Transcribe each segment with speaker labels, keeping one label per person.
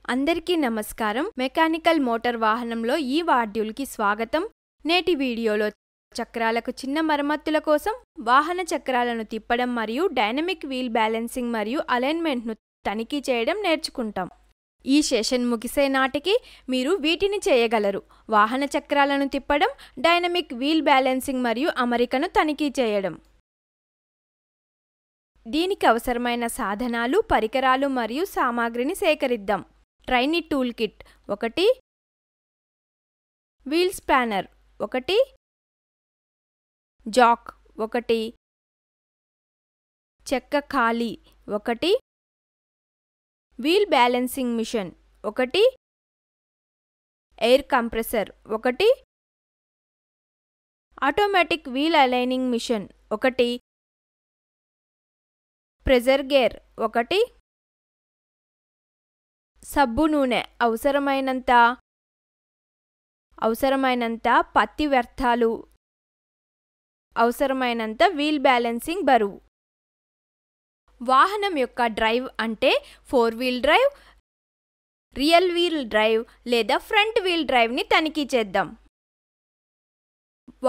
Speaker 1: అందరికీ నమస్కారం. Mechanical motor వాహనంలో ఈ మాడ్యూల్కి స్వాగతం. నేటి వీడియోలో చక్రాలకు చిన్న మరమ్మతుల కోసం వాహన చక్రాలను తిప్పడం మరియు డైనమిక్ వీల్ బ్యాలెన్సింగ్ మరియు అలైన్మెంట్ను తనిఖీ చేయడం నేర్చుకుంటాం. ఈ సెషన్ ముగిసే నాటికి మీరు వీటిని చేయగలరు: వాహన చక్రాలను తిప్పడం, డైనమిక్ వీల్ బ్యాలెన్సింగ్ మరియు అమరికను తనిఖీ చేయడం. దీనికి అవసరమైన సాధనాలు, పరికరాలు మరియు సామాగ్రిని సేకరిద్దాం. Trainee tool kit 1, wheel spanner 1, jack 1, చెక్క ఖాళీ 1, wheel balancing machine 1, air compressor 1, automatic wheel aligning machine 1, pressure gear 1, సబ్బు నూనె అవసరమైనంత పత్తి వ్యర్థాలు, అవసరమైనంత వీల్ బ్యాలెన్సింగ్ బరువు. వాహనం యొక్క డ్రైవ్ అంటే 4 wheel drive, rear wheel drive లేదా ఫ్రంట్ వీల్ డ్రైవ్ని తనిఖీ చేద్దాం.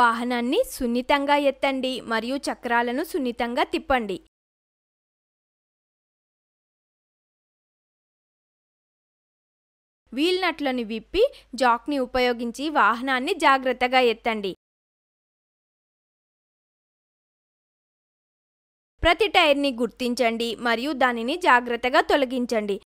Speaker 1: వాహనాన్ని సున్నితంగా ఎత్తండి మరియు చక్రాలను సున్నితంగా తిప్పండి. వీల్ నట్లను విప్పి జాక్ని ఉపయోగించి వాహనాన్ని జాగ్రత్తగా ఎత్తండి. ప్రతి టైర్ని గుర్తించండి మరియు దానిని జాగ్రత్తగా తొలగించండి.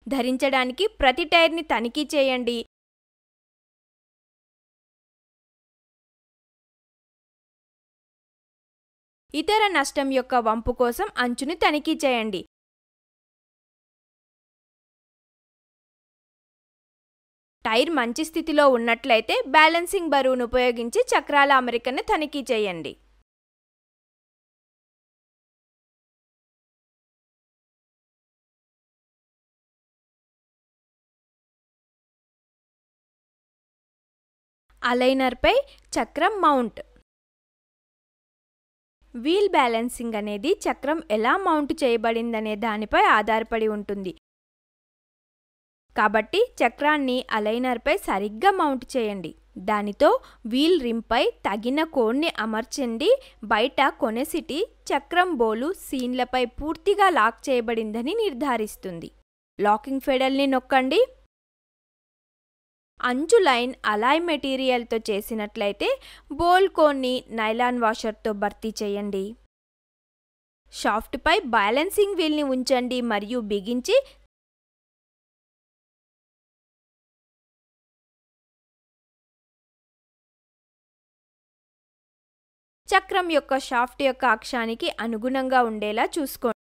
Speaker 1: ధరించడానికి ప్రతి టైర్ని తనిఖీ చేయండి. ఇతర నష్టం యొక్క వంపు కోసం అంచుని తనిఖీ చేయండి. టైర్ మంచి స్థితిలో ఉన్నట్లయితే బ్యాలెన్సింగ్ బరువును ఉపయోగించి చక్రాల అమరికను తనిఖీ చేయండి. అలైనర్పై చక్రం మౌంట్. వీల్ బ్యాలెన్సింగ్ అనేది చక్రం ఎలా మౌంట్ చేయబడిందనే దానిపై ఆధారపడి ఉంటుంది. కాబట్టి చక్రాన్ని అలైనర్పై సరిగ్గా మౌంట్ చేయండి. దానితో వీల్ రిమ్పై తగిన కోడ్ని అమర్చండి. బయట కొనెసిటీ చక్రం బోలు సీన్లపై పూర్తిగా లాక్ చేయబడిందని నిర్ధారిస్తుంది. లాకింగ్ ఫెడల్ని నొక్కండి. అంచు లైన్ అలాయ్ మెటీరియల్తో చేసినట్లయితే బోల్ కోన్ని నైలాన్ వాషర్తో భర్తీ చేయండి. షాఫ్ట్పై బ్యాలెన్సింగ్ వీల్ని ఉంచండి మరియు బిగించి చక్రం యొక్క షాఫ్ట్ యొక్క అక్షానికి అనుగుణంగా ఉండేలా చూసుకోండి.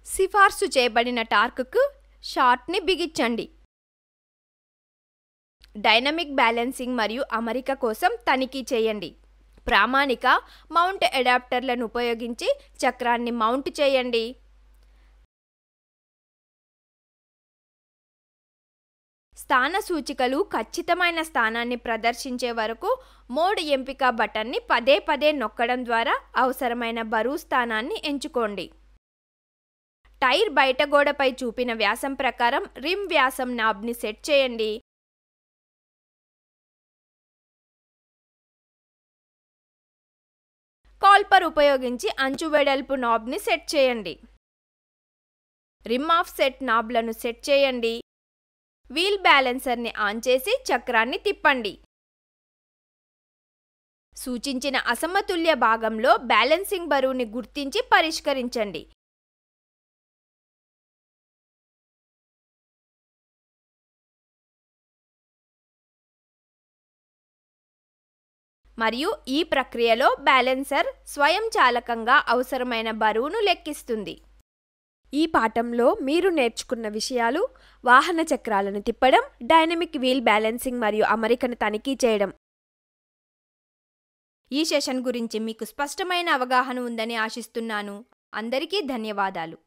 Speaker 1: సిఫార్సు చేయబడిన టార్క్కు షాఫ్ట్ని బిగించండి. డైనమిక్ బ్యాలెన్సింగ్ మరియు అమరిక కోసం తనిఖీ చేయండి. ప్రామాణిక మౌంట్ అడాప్టర్లను ఉపయోగించి చక్రాన్ని మౌంట్ చేయండి. స్థాన సూచికలు ఖచ్చితమైన స్థానాన్ని ప్రదర్శించే వరకు మోడ్ ఎంపిక బటన్ని పదే పదే నొక్కడం ద్వారా అవసరమైన బరువు స్థానాన్ని ఎంచుకోండి. టైర్ బయట గోడపై చూపిన వ్యాసం ప్రకారం రిమ్ వ్యాసం నాబ్ని సెట్ చేయండి. కాల్పర్ ఉపయోగించి అంచు వెడల్పు నాబ్ని సెట్ చేయండి. రిమ్ ఆఫ్ సెట్ నాబ్లను సెట్ చేయండి. వీల్ బ్యాలెన్సర్ని ఆన్ చేసి చక్రాన్ని తిప్పండి. సూచించిన అసమతుల్య భాగంలో బ్యాలెన్సింగ్ బరువుని గుర్తించి పరిష్కరించండి. మరియు ఈ ప్రక్రియలో బ్యాలెన్సర్ స్వయంచాలకంగా అవసరమైన బరువును లెక్కిస్తుంది. ఈ పాఠంలో మీరు నేర్చుకున్న విషయాలు: వాహన చక్రాలను తిప్పడం, డైనమిక్ వీల్ బ్యాలెన్సింగ్ మరియు అమరికను తనిఖీ చేయడం. ఈ సెషన్ గురించి మీకు స్పష్టమైన అవగాహన ఉందని ఆశిస్తున్నాను. అందరికీ ధన్యవాదాలు.